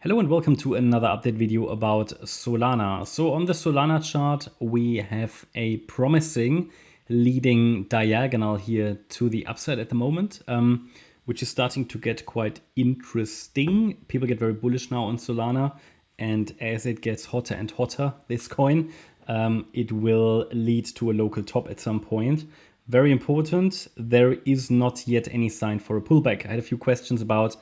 Hello and welcome to another update video about Solana. So on the Solana chart, we have a promising leading diagonal here to the upside at the moment, which is starting to get quite interesting. People get very bullish now on Solana, and as it gets hotter and hotter, this coin, it will lead to a local top at some point. Very important, there is not yet any sign for a pullback. I had a few questions about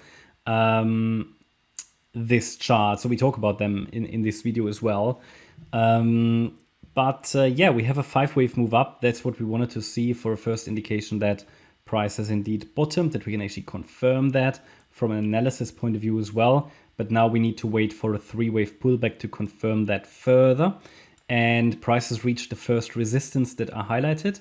this chart, so we talk about them in this video as well. Yeah, we have a 5-wave move up. That's what we wanted to see for a first indication that price has indeed bottomed, that we can actually confirm that from an analysis point of view as well. But now we need to wait for a 3-wave pullback to confirm that further. And price has reached the first resistance that I highlighted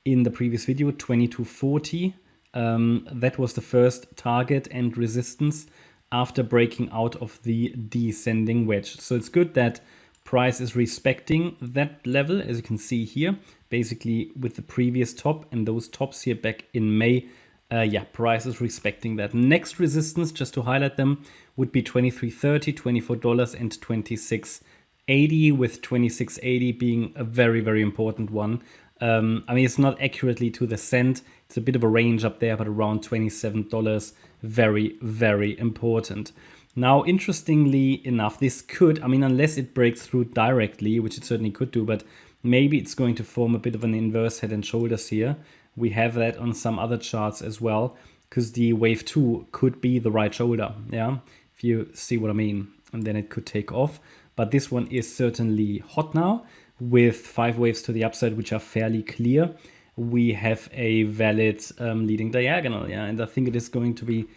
in the previous video, 2240. That was the first target and resistance after breaking out of the descending wedge. So it's good that price is respecting that level, as you can see here, basically with the previous top and those tops here back in May. Yeah, price is respecting that. Next resistance, just to highlight them, would be $23.30, $24, and $26.80, with $26.80 being a very, very important one. I mean, it's not accurately to the cent. It's a bit of a range up there, but around $27, very, very important. Now, interestingly enough, this could, I mean, unless it breaks through directly, which it certainly could do, but maybe it's going to form a bit of an inverse head and shoulders here. We have that on some other charts as well, because the wave 2 could be the right shoulder, yeah, if you see what I mean, and then it could take off. But this one is certainly hot now, with 5 waves to the upside, which are fairly clear. We have a valid leading diagonal, yeah, and I think it is going to be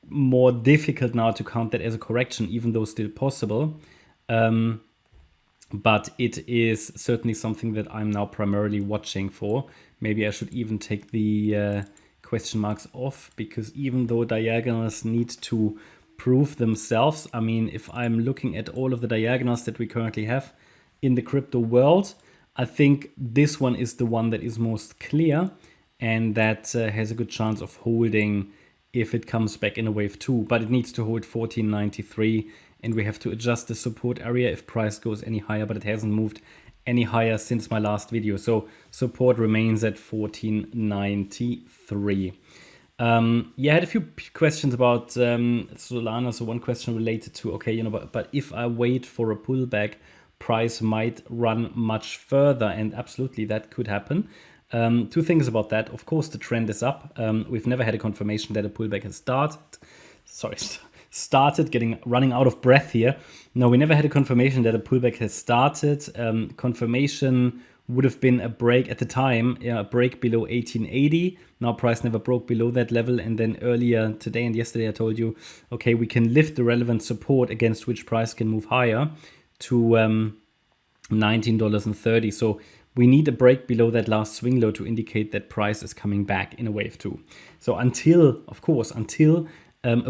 more difficult now to count that as a correction, even though still possible. But it is certainly something that I'm now primarily watching for. Maybe I should even take the question marks off, because even though diagonals need to prove themselves, I mean, if I'm looking at all of the diagonals that we currently have in the crypto world, I think this one is the one that is most clear, and that has a good chance of holding if it comes back in a wave 2, but it needs to hold 1493, and we have to adjust the support area if price goes any higher, but it hasn't moved any higher since my last video. So support remains at 1493. Yeah, I had a few questions about Solana. So one question related to, okay, you know, but if I wait for a pullback, price might run much further, and absolutely that could happen. Two things about that. Of course, the trend is up. We've never had a confirmation that a pullback has running out of breath here. No, we never had a confirmation that a pullback has started. Confirmation would have been a break at the time, a break below 1880. Now price never broke below that level, and then earlier today and yesterday I told you, okay, we can lift the relevant support against which price can move higher to $19.30. So we need a break below that last swing low to indicate that price is coming back in a wave 2. So until a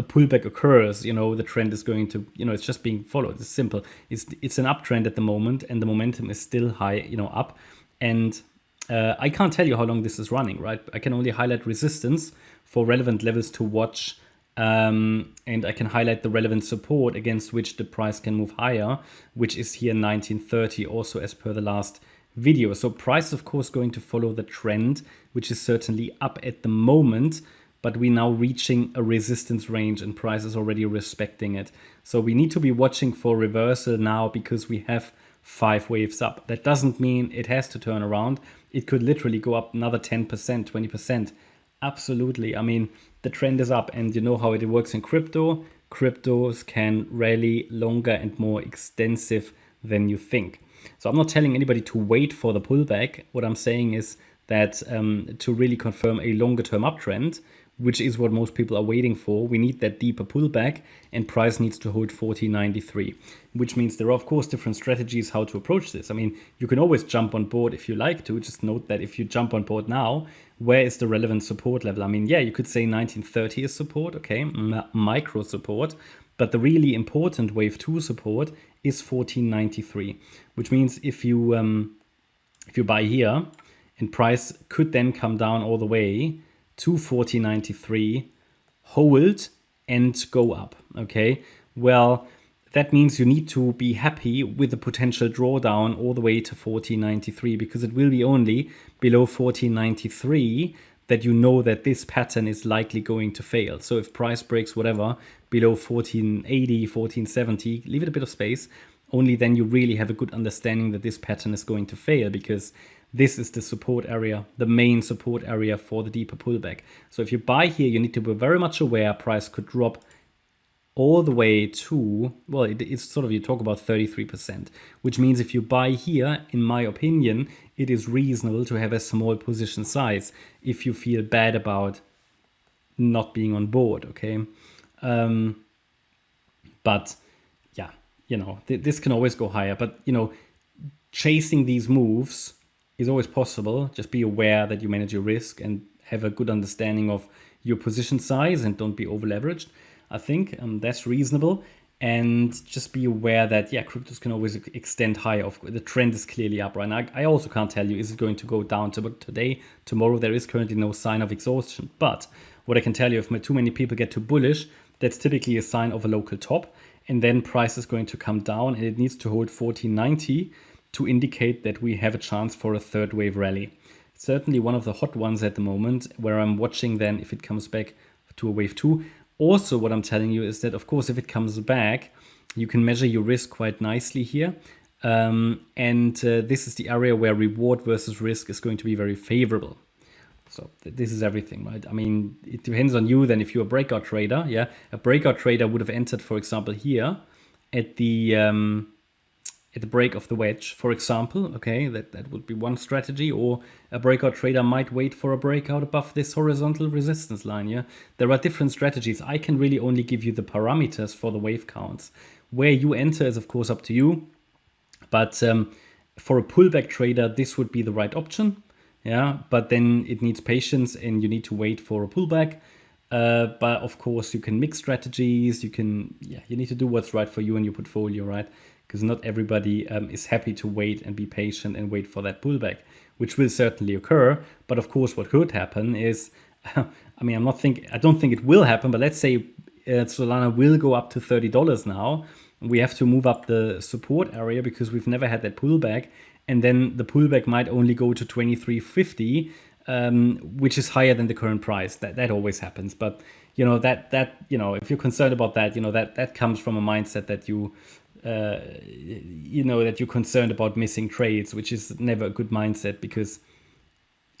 pullback occurs, you know, the trend is going to, you know, it's just being followed. It's simple. It's an uptrend at the moment, and the momentum is still high, you know, up. And I can't tell you how long this is running, right? I can only highlight resistance for relevant levels to watch. And I can highlight the relevant support against which the price can move higher, which is here 1930, also as per the last video. So price is of course going to follow the trend, which is certainly up at the moment, but we're now reaching a resistance range and price is already respecting it. So we need to be watching for reversal now, because we have 5 waves up. That doesn't mean it has to turn around. It could literally go up another 10%, 20%. Absolutely. I mean, the trend is up, and you know how it works in crypto. Cryptos can rally longer and more extensive than you think. So I'm not telling anybody to wait for the pullback. What I'm saying is that to really confirm a longer term uptrend, which is what most people are waiting for, we need that deeper pullback, and price needs to hold 1493, which means there are of course different strategies how to approach this. I mean, you can always jump on board if you like to. Just note that if you jump on board now, where is the relevant support level? I mean, yeah, you could say 1930 is support, okay, micro support, but the really important wave 2 support is 1493, which means if you buy here, and price could then come down all the way to 1493, hold and go up, okay? well, that means you need to be happy with the potential drawdown all the way to 1493, because it will be only below 1493 that you know that this pattern is likely going to fail. So if price breaks whatever below 1480, 1470, leave it a bit of space, only then you really have a good understanding that this pattern is going to fail, because this is the support area, the main support area for the deeper pullback. So if you buy here, you need to be very much aware price could drop all the way to, well, it's sort of, you talk about 33%, which means if you buy here, in my opinion, it is reasonable to have a small position size if you feel bad about not being on board, okay? But yeah, you know, this can always go higher, but you know, chasing these moves is always possible. Just be aware that you manage your risk and have a good understanding of your position size and don't be over leveraged. I think that's reasonable. And just be aware that, yeah, cryptos can always extend higher. The trend is clearly up right now. I also can't tell you, is it going to go down today, tomorrow? There is currently no sign of exhaustion. But what I can tell you, if too many people get too bullish, that's typically a sign of a local top. And then price is going to come down, and it needs to hold 1490 to indicate that we have a chance for a third wave rally. Certainly one of the hot ones at the moment, where I'm watching then if it comes back to a wave 2. Also, what I'm telling you is that, of course, if it comes back, you can measure your risk quite nicely here. This is the area where reward versus risk is going to be very favorable. So this is everything, right? I mean, it depends on you then if you're a breakout trader. Yeah, a breakout trader would have entered, for example, here at the break of the wedge, for example. Okay, that would be one strategy. Or a breakout trader might wait for a breakout above this horizontal resistance line. Yeah, there are different strategies. I can really only give you the parameters for the wave counts. Where you enter is of course up to you, but for a pullback trader, this would be the right option. Yeah, but then it needs patience and you need to wait for a pullback. But of course, you can mix strategies. You need to do what's right for you and your portfolio, right? Because not everybody is happy to wait and be patient and wait for that pullback, which will certainly occur. But of course, what could happen is, I mean, I don't think it will happen, but let's say Solana will go up to $30 now. We have to move up the support area because we've never had that pullback. And then the pullback might only go to 23.50, which is higher than the current price. That always happens. But you know that you know, if you're concerned about that, you know that comes from a mindset that that you're concerned about missing trades, which is never a good mindset, because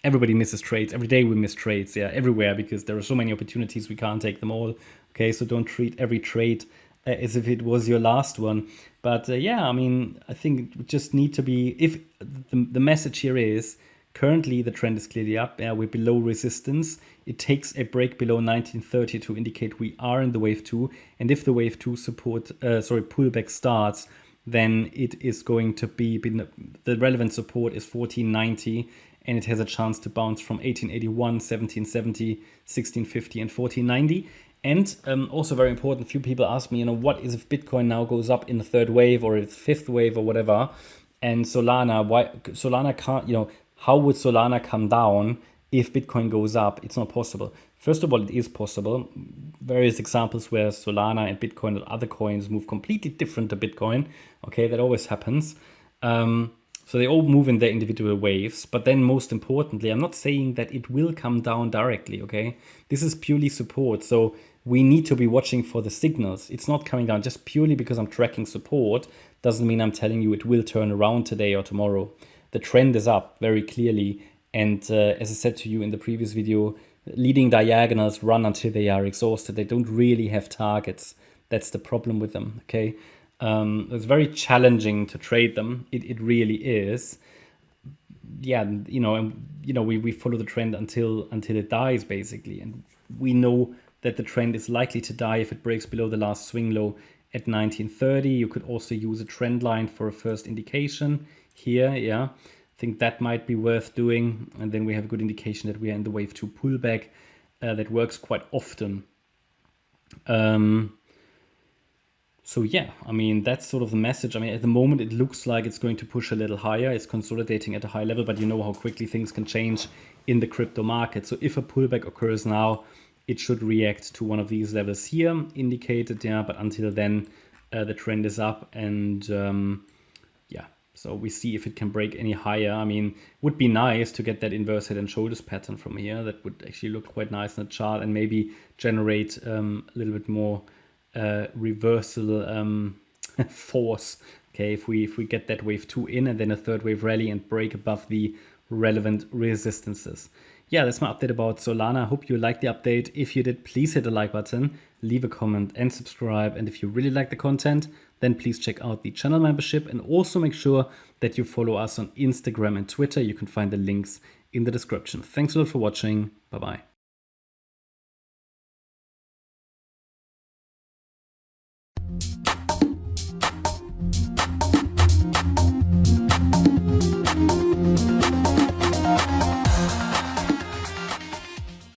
everybody misses trades. Every day we miss trades, yeah, everywhere, because there are so many opportunities, we can't take them all. Okay, so don't treat every trade as if it was your last one. But yeah, I mean, I think we just need to be, if the message here is, currently the trend is clearly up. We're below resistance. It takes a break below 1930 to indicate we are in the wave 2. And if the wave 2 pullback starts, then it is going to be, the relevant support is 1490, and it has a chance to bounce from 1881, 1770, 1650, and 1490. And also very important, few people ask me, what is if Bitcoin now goes up in the third wave or its fifth wave or whatever, and Solana can't, how would Solana come down if Bitcoin goes up? It's not possible. First of all, it is possible. Various examples where Solana and Bitcoin and other coins move completely different to Bitcoin. Okay, that always happens. So they all move in their individual waves. But then most importantly, I'm not saying that it will come down directly, okay? This is purely support. So we need to be watching for the signals. It's not coming down just purely because I'm tracking support. Doesn't mean I'm telling you it will turn around today or tomorrow. The trend is up very clearly. And as I said to you in the previous video, leading diagonals run until they are exhausted. They don't really have targets. That's the problem with them, okay? It's very challenging to trade them. It really is. Yeah, we follow the trend until it dies, basically. And we know that the trend is likely to die if it breaks below the last swing low at 1930. You could also use a trend line for a first indication here, yeah. I think that might be worth doing. And then we have a good indication that we are in the wave 2 pullback. That works quite often. So yeah, I mean, that's sort of the message. I mean, at the moment, it looks like it's going to push a little higher. It's consolidating at a high level, but you know how quickly things can change in the crypto market. So if a pullback occurs now, it should react to one of these levels here indicated. Yeah, but until then, the trend is up, and yeah, so we see if it can break any higher. I mean, would be nice to get that inverse head and shoulders pattern from here. That would actually look quite nice in the chart, and maybe generate a little bit more reversal force. Okay, if we get that wave 2 in and then a third wave rally and break above the relevant resistances. Yeah, that's my update about Solana. I hope you liked the update. If you did, please hit the like button, leave a comment and subscribe. And if you really like the content, then please check out the channel membership, and also make sure that you follow us on Instagram and Twitter. You can find the links in the description. Thanks a lot for watching. Bye-bye.